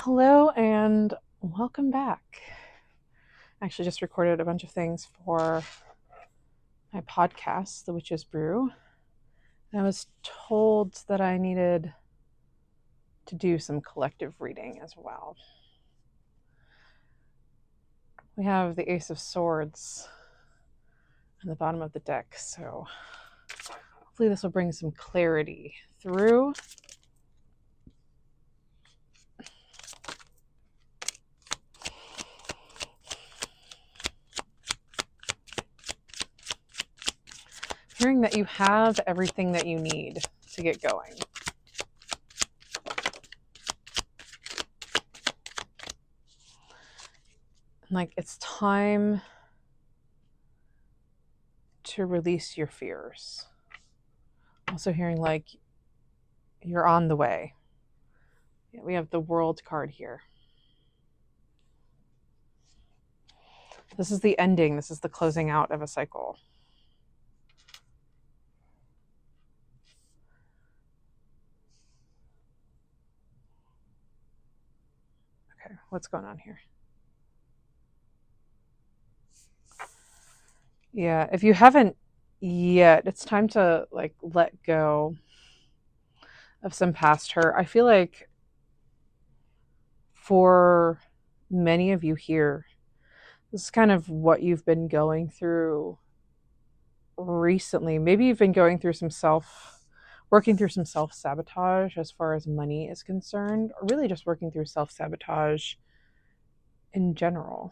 Hello and welcome back. I actually just recorded a bunch of things for my podcast, The Witch's Brew. And I was told that I needed to do some collective reading as well. We have the Ace of Swords on the bottom of the deck, so hopefully this will bring some clarity through. Hearing that you have everything that you need to get going. Like it's time to release your fears. Also hearing like you're on the way. Yeah, we have the World card here. This is the ending. This is the closing out of a cycle. Okay, what's going on here? Yeah, if you haven't yet, it's time to like let go of some past hurt. I feel like for many of you here, this is kind of what you've been going through recently. Maybe you've been going through working through some self-sabotage as far as money is concerned, or really just working through self-sabotage in general.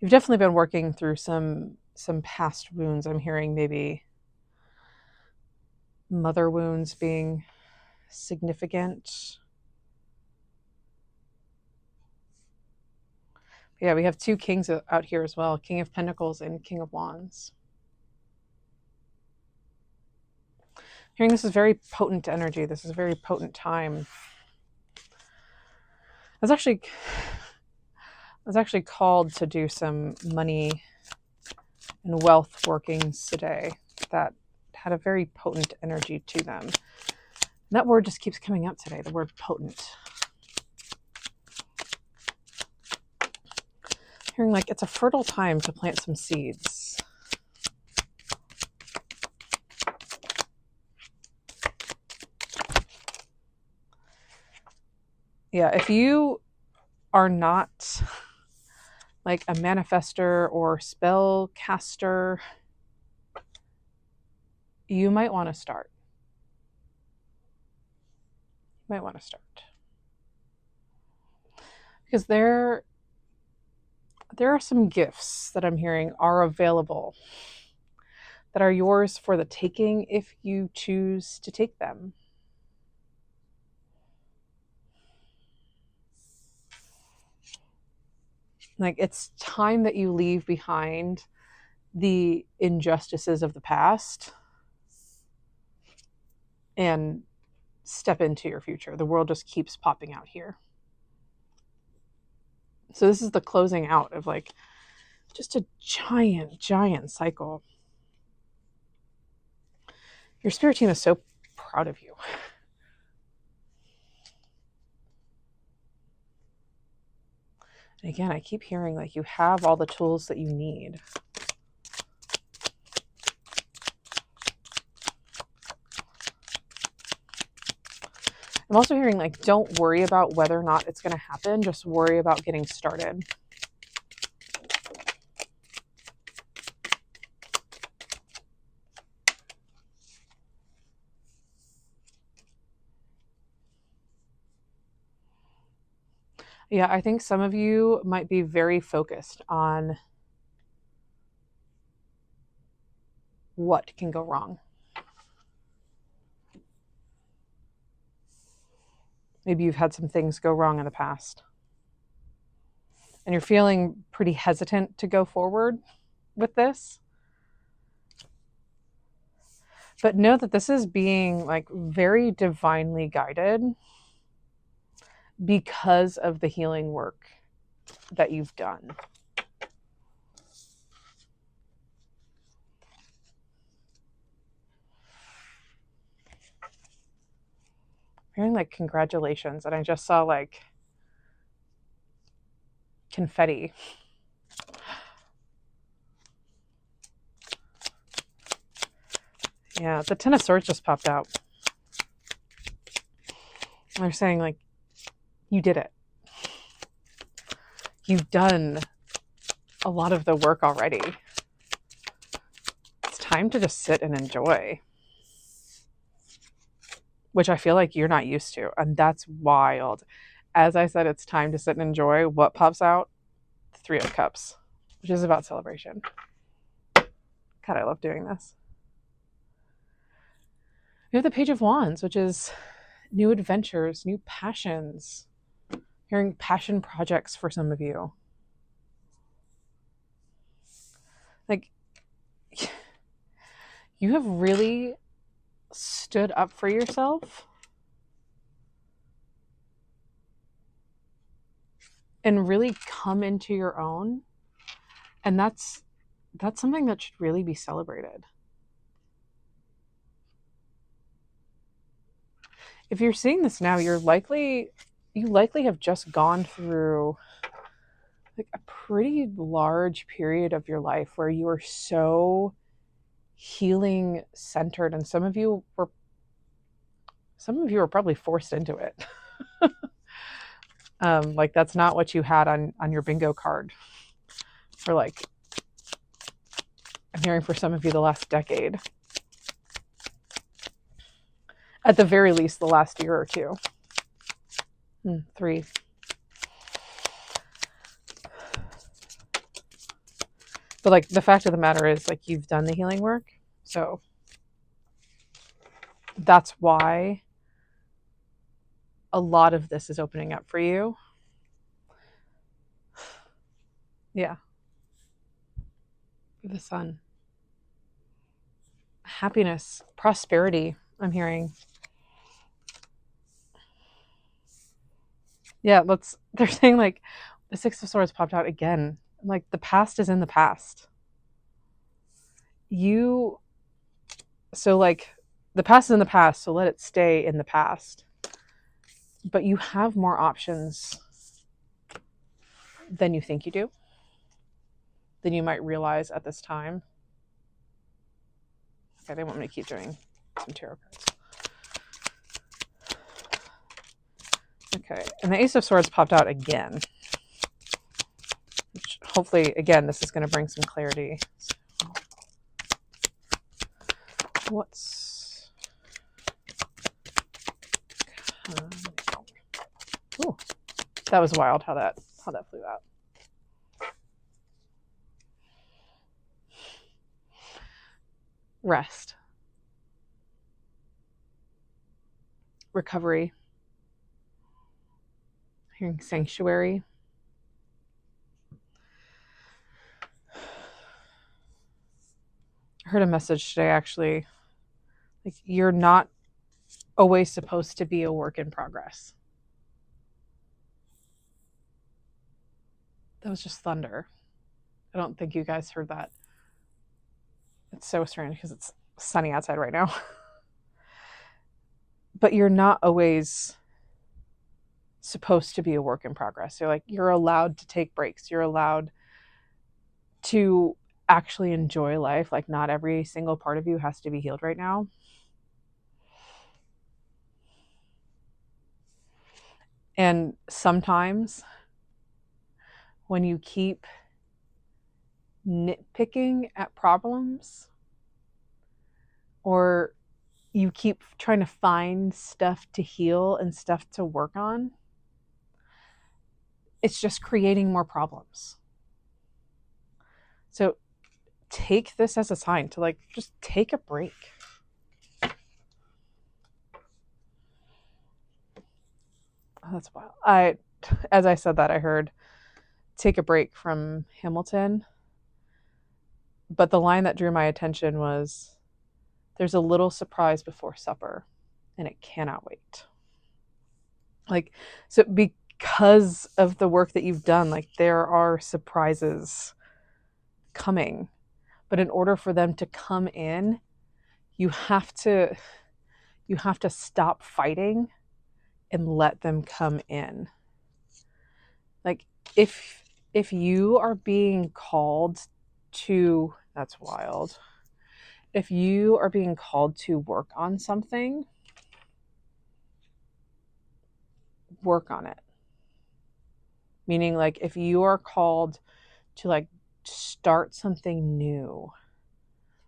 You've definitely been working through some past wounds. I'm hearing maybe mother wounds being significant. Yeah, we have two kings out here as well, King of Pentacles and King of Wands. Hearing this is very potent energy. This is a very potent time. I was actually called to do some money and wealth workings today that had a very potent energy to them. And that word just keeps coming up today, the word potent. Hearing like it's a fertile time to plant some seeds. Yeah, if you are not like a manifester or spell caster, you might want to start. Because there are some gifts that I'm hearing are available that are yours for the taking if you choose to take them. Like it's time that you leave behind the injustices of the past and step into your future. The world just keeps popping out here. So this is the closing out of like just a giant cycle. Your spirit team is so proud of you. And again, I keep hearing like you have all the tools that you need. I'm also hearing like, don't worry about whether or not it's going to happen. Just worry about getting started. Yeah, I think some of you might be very focused on what can go wrong. Maybe you've had some things go wrong in the past. And you're feeling pretty hesitant to go forward with this. But know that this is being like very divinely guided because of the healing work that you've done. hearing like congratulations, and I just saw like confetti. Yeah, the Ten of Swords just popped out. They're saying like, you did it. You've done a lot of the work already. It's time to just sit and enjoy, which I feel like you're not used to. And that's wild. As I said, it's time to sit and enjoy. What pops out? The Three of Cups, which is about celebration. God, I love doing this. We have the Page of Wands, which is new adventures, new passions. Hearing passion projects for some of you. Like, you have really stood up for yourself and really come into your own. And that's something that should really be celebrated. If you're seeing this now, you likely have just gone through like a pretty large period of your life where you were so healing centered, and some of you were probably forced into it. Like that's not what you had on your bingo card for like, I'm hearing for some of you the last decade. At the very least, the last year or two. 3. But like the fact of the matter is like you've done the healing work. So that's why a lot of this is opening up for you. Yeah. The Sun. Happiness, prosperity, I'm hearing. Yeah, they're saying like the Six of Swords popped out again. Like the past is in the past. So like the past is in the past, so let it stay in the past. But you have more options than you think you do, than you might realize at this time. Okay, they want me to keep doing some tarot cards. Okay, and the Ace of Swords popped out again. Which hopefully, again, this is going to bring some clarity. Ooh, that was wild how that flew out. Rest. Recovery. Hearing sanctuary. I heard a message today actually. Like you're not always supposed to be a work in progress. That was just thunder. I don't think you guys heard that. It's so strange because it's sunny outside right now. But you're not always supposed to be a work in progress. You're allowed to take breaks. You're allowed to actually enjoy life. Like not every single part of you has to be healed right now. And sometimes when you keep nitpicking at problems, or you keep trying to find stuff to heal and stuff to work on, it's just creating more problems. So take this as a sign to like just take a break. Oh, that's wild. As I said that, I heard take a break from Hamilton. But the line that drew my attention was, there's a little surprise before supper, and it cannot wait. Like, so because of the work that you've done, like there are surprises coming. But in order for them to come in, you have to stop fighting and let them come in. Like if you are being called to, that's wild. If you are being called to work on something, work on it. Meaning, like, if you are called to, like, start something new,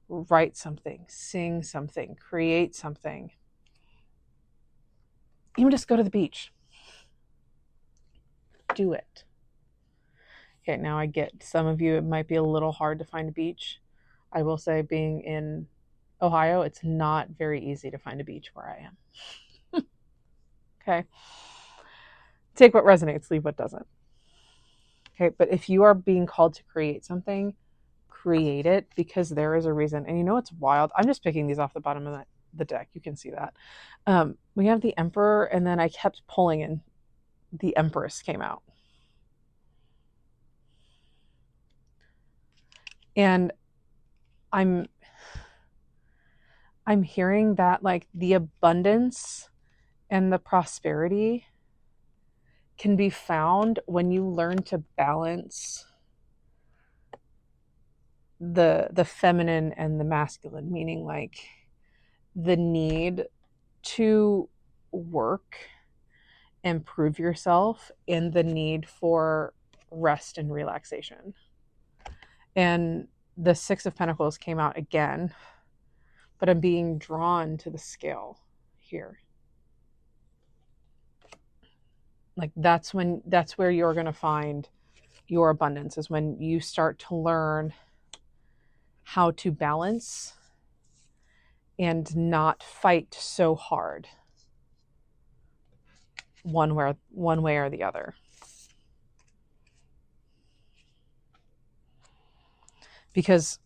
write something, sing something, create something, even just go to the beach. Do it. Okay, now I get some of you, it might be a little hard to find a beach. I will say, being in Ohio, it's not very easy to find a beach where I am. Okay. Take what resonates, leave what doesn't. Okay, but if you are being called to create something, create it, because there is a reason. And you know what's wild? I'm just picking these off the bottom of the deck. You can see that. We have the Emperor, and then I kept pulling, and the Empress came out. And I'm hearing that, like, the abundance and the prosperity can be found when you learn to balance the feminine and the masculine, meaning, like, the need to work and prove yourself and the need for rest and relaxation. And the Six of Pentacles came out again, but I'm being drawn to the scale here. Like, that's where you're going to find your abundance, is when you start to learn how to balance and not fight so hard one way or the other. Because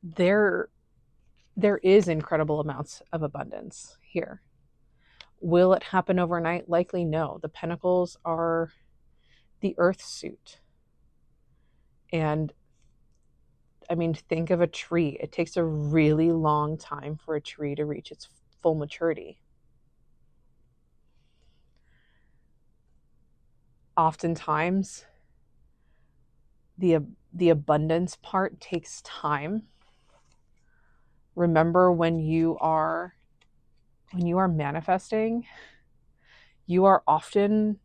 there is incredible amounts of abundance here. Will it happen overnight? Likely no. The Pentacles are the earth suit. And I mean, think of a tree. It takes a really long time for a tree to reach its full maturity. Oftentimes, the abundance part takes time. Remember, when you are manifesting, you are often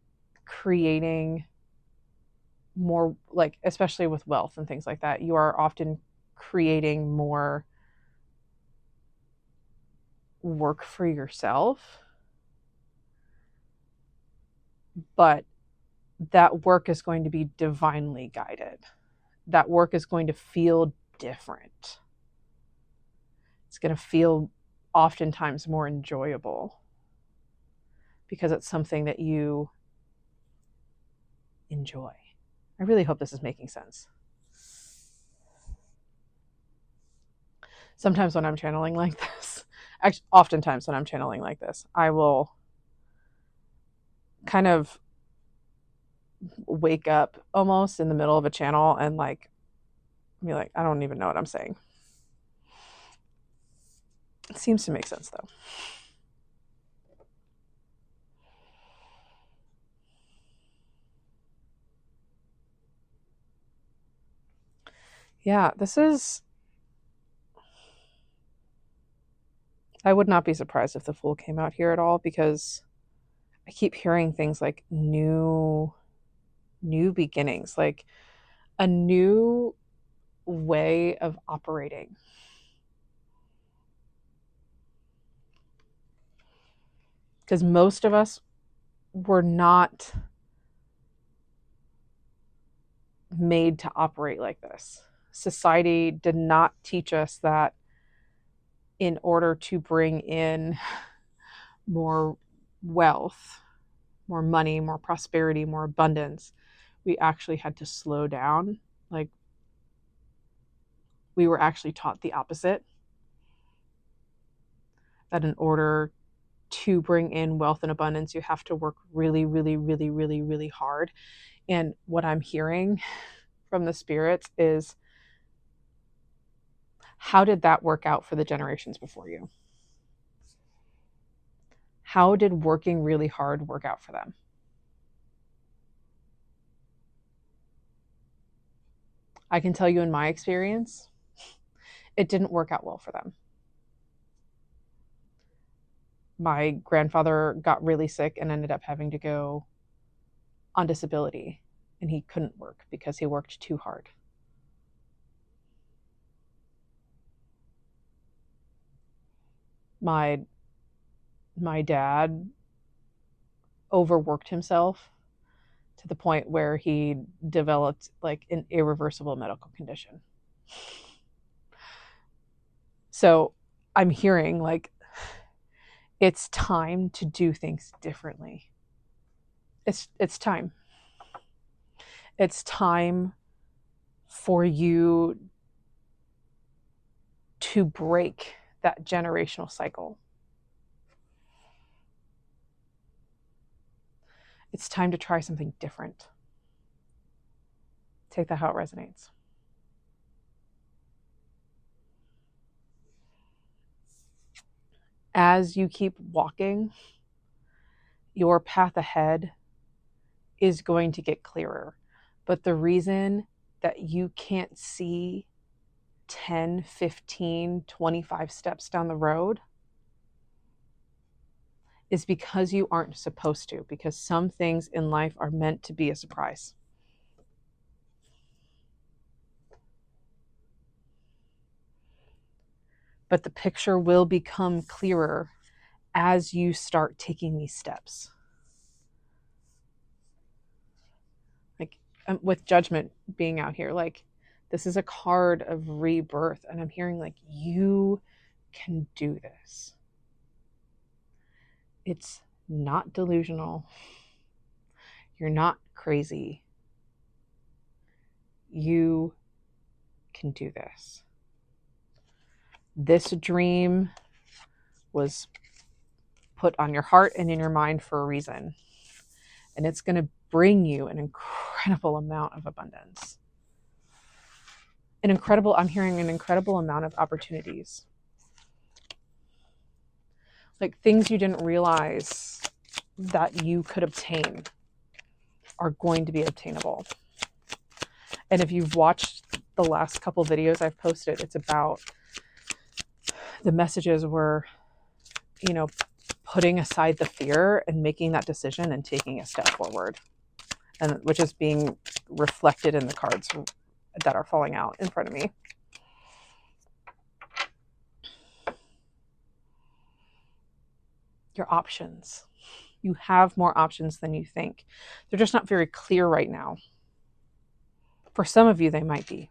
creating more, like, especially with wealth and things like that, you are often creating more work for yourself. But that work is going to be divinely guided. That work is going to feel different. It's going to feel oftentimes more enjoyable because it's something that you enjoy. I really hope this is making sense. Sometimes when I'm channeling like this, actually, oftentimes when I'm channeling like this, I will kind of wake up almost in the middle of a channel and, like, be like, I don't even know what I'm saying. It seems to make sense, though. Yeah, this is... I would not be surprised if the Fool came out here at all, because I keep hearing things like new beginnings, like a new way of operating. Because most of us were not made to operate like this. Society did not teach us that in order to bring in more wealth, more money, more prosperity, more abundance, we actually had to slow down. Like, we were actually taught the opposite. That in order to bring in wealth and abundance, you have to work really, really, really, really, really hard. And what I'm hearing from the spirits is, how did that work out for the generations before you? How did working really hard work out for them? I can tell you in my experience, it didn't work out well for them. My grandfather got really sick and ended up having to go on disability, and he couldn't work because he worked too hard. My dad overworked himself to the point where he developed like an irreversible medical condition. So I'm hearing like it's time to do things differently. It's time. It's time for you to break that generational cycle. It's time to try something different. Take that how it resonates. As you keep walking, your path ahead is going to get clearer. But the reason that you can't see 10, 15, 25 steps down the road is because you aren't supposed to, because some things in life are meant to be a surprise. But the picture will become clearer as you start taking these steps. Like with Judgment being out here, like this is a card of rebirth, and I'm hearing like you can do this. It's not delusional. You're not crazy. You can do this. This dream was put on your heart and in your mind for a reason. And it's going to bring you an incredible amount of abundance. I'm hearing an incredible amount of opportunities. Like things you didn't realize that you could obtain are going to be obtainable. And if you've watched the last couple videos I've posted, it's about the messages were, putting aside the fear and making that decision and taking a step forward, and which is being reflected in the cards that are falling out in front of me. Your options. You have more options than you think. They're just not very clear right now. For some of you, they might be.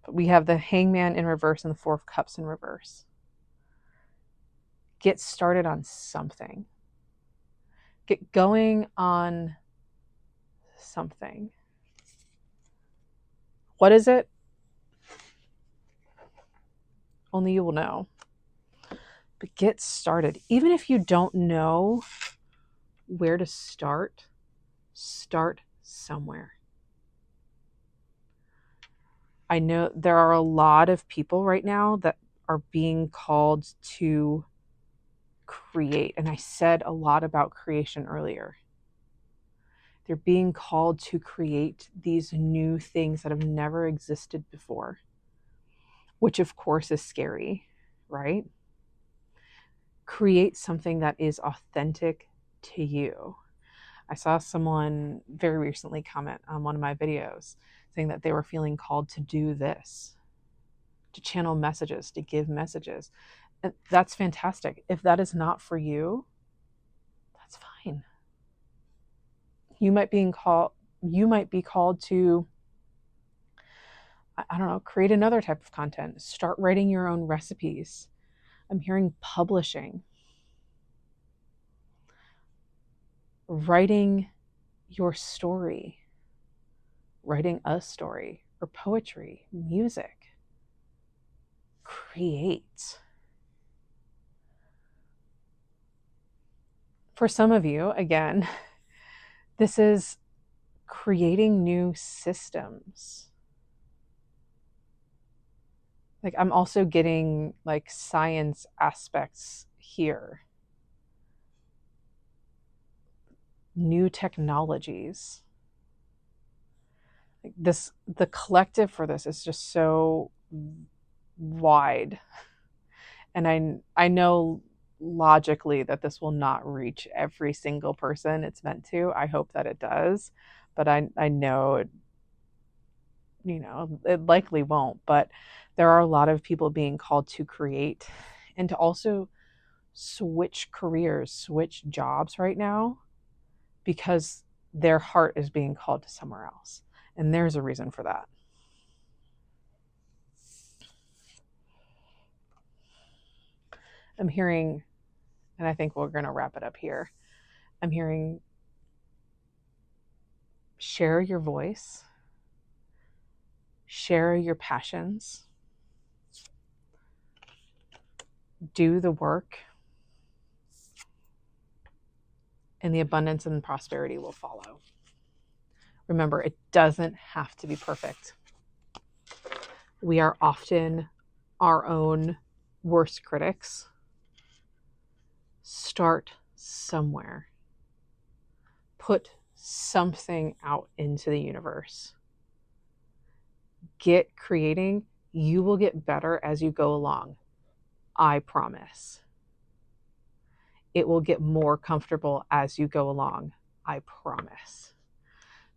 But we have the Hangman in reverse and the Four of Cups in reverse. Get started on something. Get going on something. What is it? Only you will know. But get started. Even if you don't know where to start somewhere. I know there are a lot of people right now that are being called to create. And I said a lot about creation earlier. They're being called to create these new things that have never existed before, which of course is scary, right? Create something that is authentic to you. I saw someone very recently comment on one of my videos saying that they were feeling called to do this, to channel messages, to give messages. And that's fantastic. If that is not for you, that's fine. You might be called to, I don't know, create another type of content. Start writing your own recipes. I'm hearing publishing. Writing your story. Writing a story, or poetry, music. Create. For some of you, again, this is creating new systems. Like, I'm also getting like science aspects here, new technologies. Like this, the collective for this is just so wide. And I know logically that this will not reach every single person it's meant to. I hope that it does, but I know it, it likely won't. But there are a lot of people being called to create and to also switch careers, switch jobs right now because their heart is being called to somewhere else. And there's a reason for that. I'm hearing, and I think we're going to wrap it up here. I'm hearing share your voice, share your passions, do the work, and the abundance and prosperity will follow. Remember, it doesn't have to be perfect. We are often our own worst critics. Start somewhere. Put something out into the universe. Get creating. You will get better as you go along. I promise. It will get more comfortable as you go along. I promise.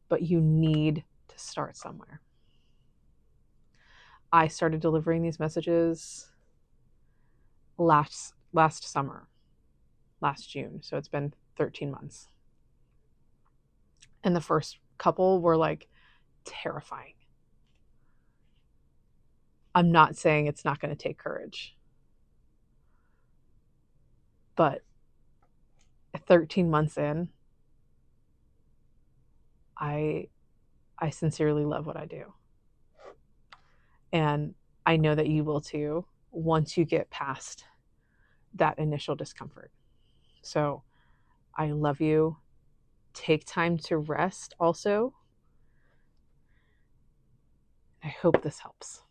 But you need to start somewhere. I started delivering these messages last summer, last June. So it's been 13 months. And the first couple were like terrifying. I'm not saying it's not going to take courage, but 13 months in, I sincerely love what I do. And I know that you will too once you get past that initial discomfort. So I love you. Take time to rest also. I hope this helps.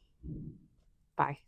Bye.